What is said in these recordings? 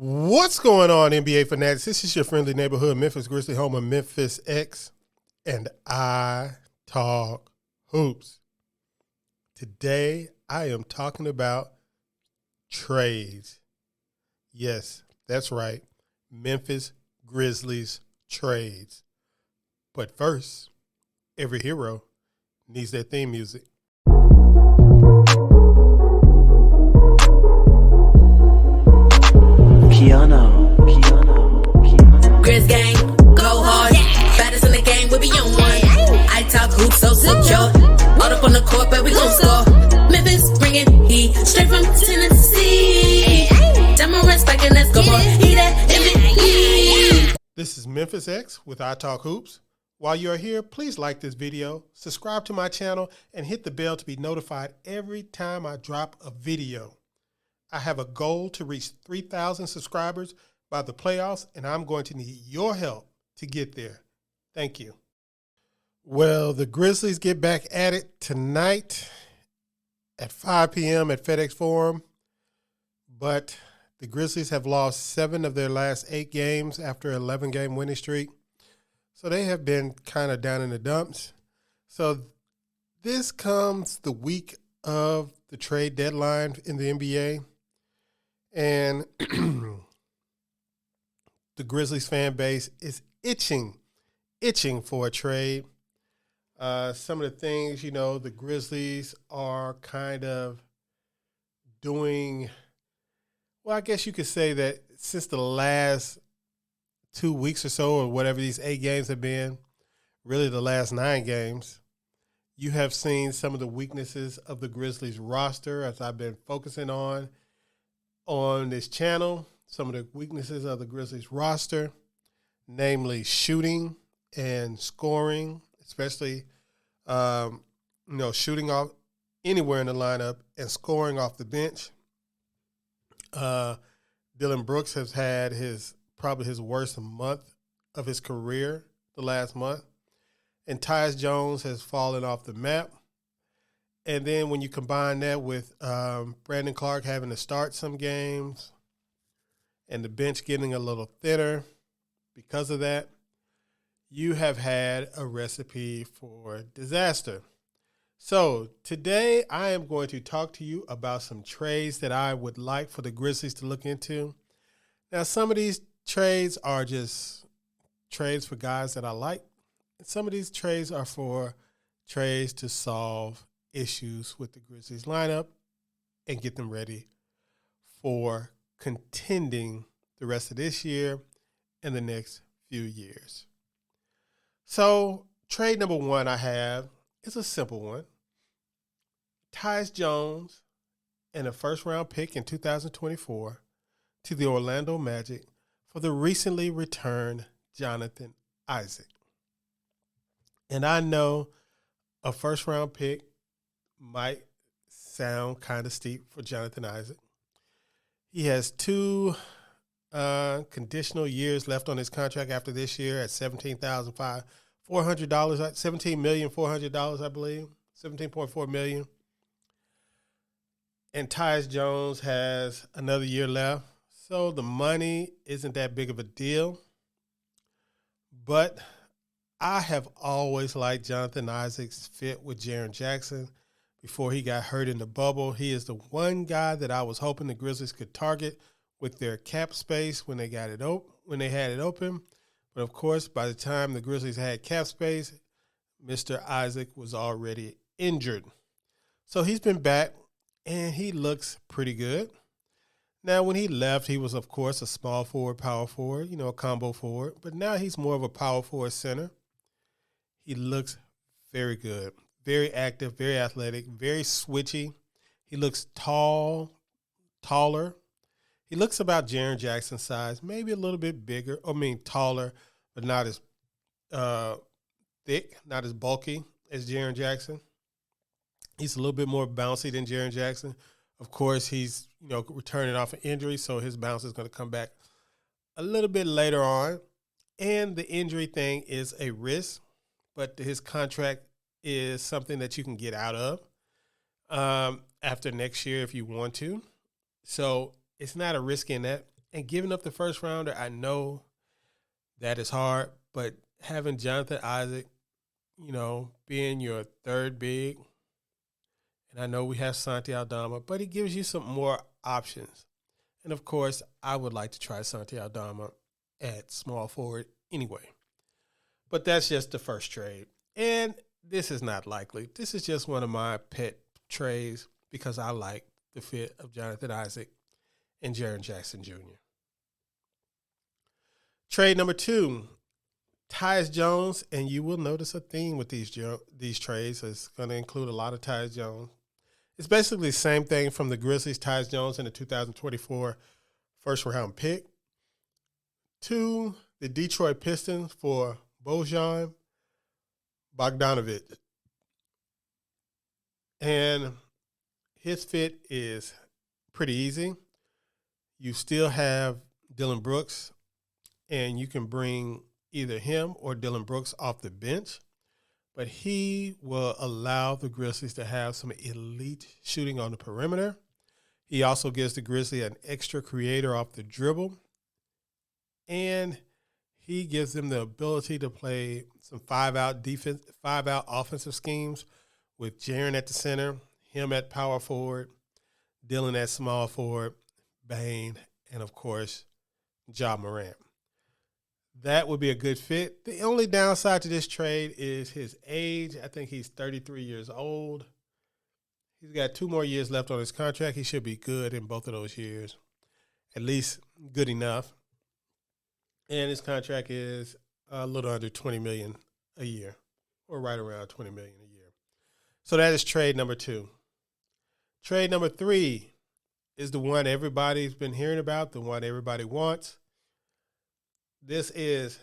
What's going on, NBA fanatics? This is your friendly neighborhood Memphis Grizzlies, home of Memphis X, and I talk hoops. Today, I am talking about trades. Yes, that's right. Memphis Grizzlies trades. But first, every hero needs their theme music. Piano. Grizz gang, go hard. Baddest in the game, we be on one. I talk hoops, so secure. All up on the court, but we gon' score. Memphis bringing heat straight from Tennessee. Demorant spiking, let's go for he that MVP. This is Memphis X with iTalkHoops. While you are here, please like this video, subscribe to my channel, and hit the bell to be notified every time I drop a video. I have a goal to reach 3,000 subscribers by the playoffs, and I'm going to need your help to get there. Thank you. Well, the Grizzlies get back at it tonight at 5 p.m. at FedEx Forum, but the Grizzlies have lost 7 of their last 8 games after an 11-game winning streak, so they have been kind of down in the dumps. So this comes the week of the trade deadline in the NBA. And the Grizzlies fan base is itching for a trade. Some of the things, the Grizzlies are kind of doing, well, I guess you could say that since the last 2 weeks or so, or whatever these 8 games have been, really the last 9 games, you have seen some of the weaknesses of the Grizzlies roster, as I've been focusing on this channel. Some of the weaknesses of the Grizzlies roster, namely shooting and scoring, especially, shooting off anywhere in the lineup and scoring off the bench. Dillon Brooks has had probably his worst month of his career the last month. And Tyus Jones has fallen off the map. And then when you combine that with Brandon Clark having to start some games and the bench getting a little thinner because of that, you have had a recipe for disaster. So today I am going to talk to you about some trades that I would like for the Grizzlies to look into. Now, some of these trades are just trades for guys that I like. And some of these trades are for trades to solve issues with the Grizzlies lineup and get them ready for contending the rest of this year and the next few years. So trade number 1 I have is a simple one. Tyus Jones and a first-round pick in 2024 to the Orlando Magic for the recently returned Jonathan Isaac. And I know a first-round pick might sound kind of steep for Jonathan Isaac. He has 2 conditional years left on his contract after this year at $17,400, $17,400,000, I believe, $17.4 million. And Tyus Jones has another year left, so the money isn't that big of a deal. But I have always liked Jonathan Isaac's fit with Jaren Jackson. Before he got hurt in the bubble, he is the one guy that I was hoping the Grizzlies could target with their cap space when they had it open. But of course, by the time the Grizzlies had cap space, Mr. Isaac was already injured. So he's been back, and he looks pretty good. Now, when he left, he was, of course, a small forward, power forward, a combo forward. But now he's more of a power forward center. He looks very good. Very active, very athletic, very switchy. He looks taller. He looks about Jaren Jackson's size, maybe a little bit bigger. Taller, but not as thick, not as bulky as Jaren Jackson. He's a little bit more bouncy than Jaren Jackson. Of course, he's returning off an injury, so his bounce is going to come back a little bit later on. And the injury thing is a risk, but his contract is something that you can get out of after next year if you want to. So it's not a risk in that And giving up the first rounder, I know that is hard, but having Jonathan Isaac, being your third big, and I know we have Santi Aldama, but it gives you some more options. And, of course, I would like to try Santi Aldama at small forward anyway. But that's just the first trade. And this is not likely. This is just one of my pet trades because I like the fit of Jonathan Isaac and Jaren Jackson Jr. Trade number 2, Tyus Jones, and you will notice a theme with these trades. It's going to include a lot of Tyus Jones. It's basically the same thing from the Grizzlies, Tyus Jones, and the 2024 first-round pick, to the Detroit Pistons for Bojan Bogdanovic. And his fit is pretty easy. You still have Dillon Brooks, and you can bring either him or Dillon Brooks off the bench. But he will allow the Grizzlies to have some elite shooting on the perimeter. He also gives the Grizzlies an extra creator off the dribble. And he gives them the ability to play some 5-out offensive schemes with Jaren at the center, him at power forward, Dillon at small forward, Bane, and, of course, Ja Morant. That would be a good fit. The only downside to this trade is his age. I think he's 33 years old. He's got 2 more years left on his contract. He should be good in both of those years, at least good enough. And his contract is a little under $20 million a year, or right around $20 million a year. So that is trade number 2. Trade number 3 is the one everybody's been hearing about, the one everybody wants. This is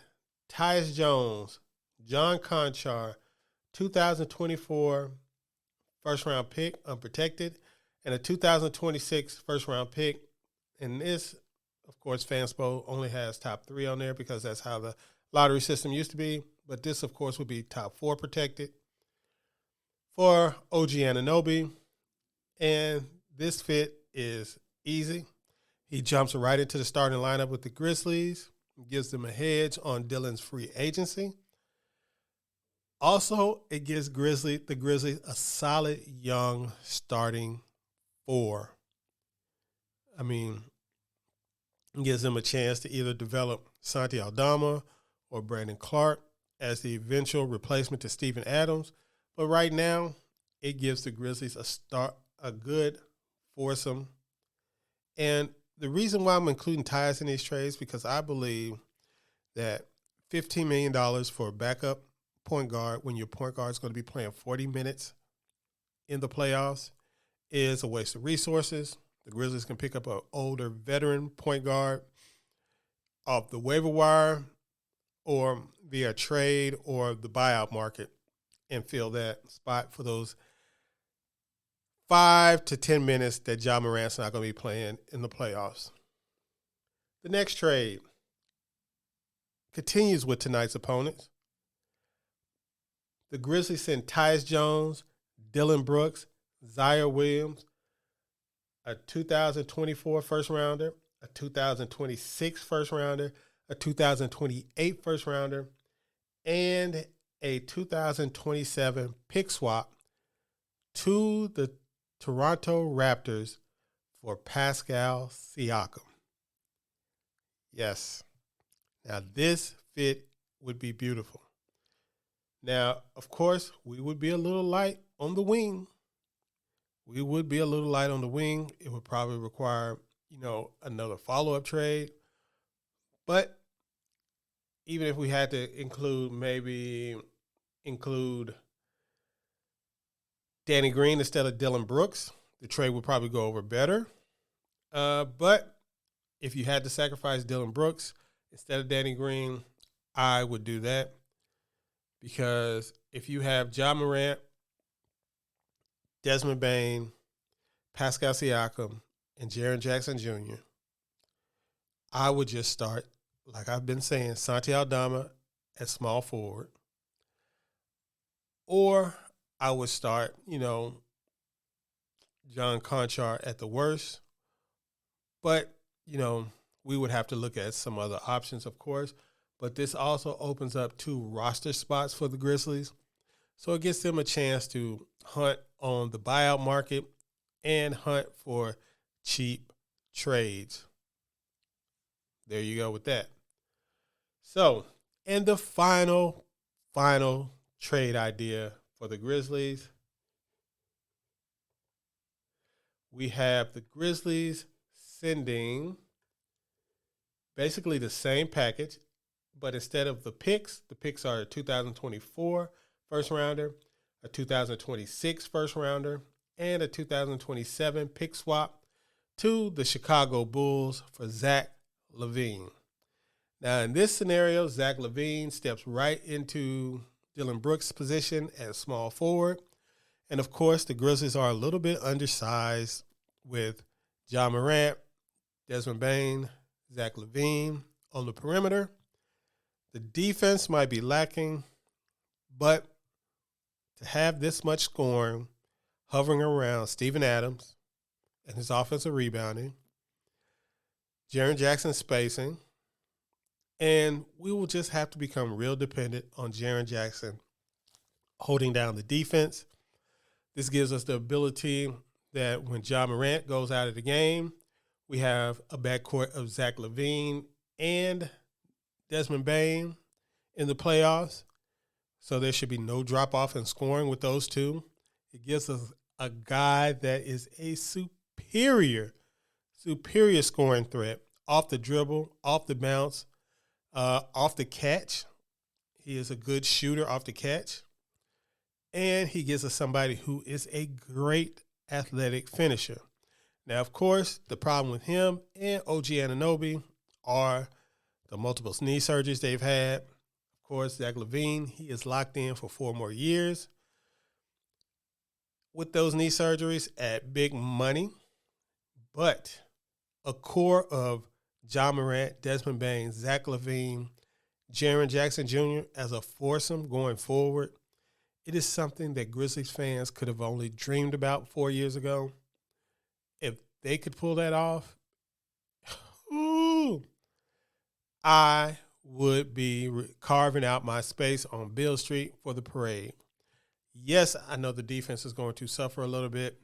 Tyus Jones, John Conchar, 2024 first-round pick, unprotected, and a 2026 first-round pick. And this, of course, Fanspo only has top 3 on there because that's how the lottery system used to be. But this, of course, would be top 4 protected for OG Anunoby. And this fit is easy. He jumps right into the starting lineup with the Grizzlies. Gives them a hedge on Dillon's free agency. Also, it gives the Grizzlies a solid young starting 4. I mean, it gives them a chance to either develop Santi Aldama or Brandon Clark as the eventual replacement to Steven Adams. But right now, it gives the Grizzlies a good foursome. And the reason why I'm including Tyus in these trades because I believe that $15 million for a backup point guard when your point guard is going to be playing 40 minutes in the playoffs is a waste of resources. The Grizzlies can pick up an older veteran point guard off the waiver wire or via trade or the buyout market and fill that spot for those 5 to 10 minutes that Ja Morant's not going to be playing in the playoffs. The next trade continues with tonight's opponents. The Grizzlies sent Tyus Jones, Dillon Brooks, Zaire Williams, a 2024 first-rounder, a 2026 first-rounder, a 2028 first-rounder, and a 2027 pick swap to the Toronto Raptors for Pascal Siakam. Yes. Now, this fit would be beautiful. Now, of course, we would be a little light on the wing. It would probably require, another follow-up trade. But even if we had to include Danny Green instead of Dillon Brooks, the trade would probably go over better. But if you had to sacrifice Dillon Brooks instead of Danny Green, I would do that. Because if you have Ja Morant, Desmond Bane, Pascal Siakam, and Jaren Jackson Jr., I would just start, like I've been saying, Santi Aldama at small forward. Or I would start, John Conchar at the worst. But, we would have to look at some other options, of course. But this also opens up 2 roster spots for the Grizzlies. So it gives them a chance to hunt on the buyout market and hunt for cheap trades. There you go with that. So, and the final trade idea for the Grizzlies, we have the Grizzlies sending basically the same package, but instead of the picks are a 2024 first rounder, a 2026 first rounder, and a 2027 pick swap to the Chicago Bulls for Zach LaVine. Now, in this scenario, Zach LaVine steps right into Dillon Brooks' position as small forward. And, of course, the Grizzlies are a little bit undersized with Ja Morant, Desmond Bane, Zach LaVine on the perimeter. The defense might be lacking, but to have this much scoring hovering around Steven Adams and his offensive rebounding, Jaren Jackson spacing, and we will just have to become real dependent on Jaren Jackson holding down the defense. This gives us the ability that when Ja Morant goes out of the game, we have a backcourt of Zach LaVine and Desmond Bane in the playoffs. So there should be no drop-off in scoring with those two. It gives us a guy that is a superior scoring threat off the dribble, off the bounce, off the catch. He is a good shooter off the catch. And he gives us somebody who is a great athletic finisher. Now, of course, the problem with him and OG Anunoby are the multiple knee surgeries they've had. Of course, Zach LaVine, he is locked in for 4 more years with those knee surgeries at big money. But a core of Ja Morant, Desmond Bane, Zach LaVine, Jaren Jackson Jr. as a foursome going forward, it is something that Grizzlies fans could have only dreamed about 4 years ago. If they could pull that off, I would be carving out my space on Beale Street for the parade. Yes, I know the defense is going to suffer a little bit,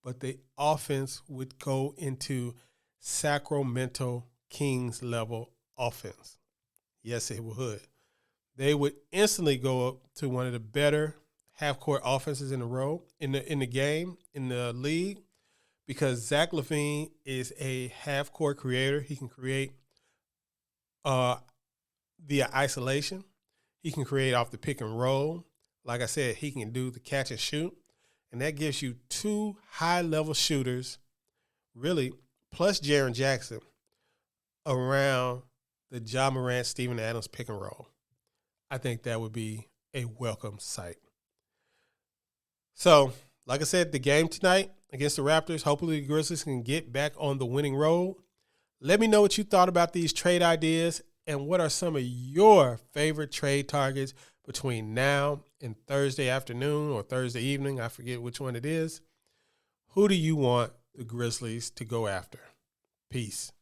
but the offense would go into Sacramento Kings level offense. Yes, it would. They would instantly go up to one of the better half-court offenses in the game, in the league, because Zach LaVine is a half-court creator. He can create via isolation. He can create off the pick and roll. Like I said, he can do the catch and shoot. And that gives you 2 high-level shooters, really, plus Jaren Jackson, around the Ja Morant, Steven Adams pick and roll. I think that would be a welcome sight. So, like I said, the game tonight against the Raptors, hopefully the Grizzlies can get back on the winning road. Let me know what you thought about these trade ideas and what are some of your favorite trade targets between now and Thursday afternoon or Thursday evening. I forget which one it is. Who do you want the Grizzlies to go after? Peace.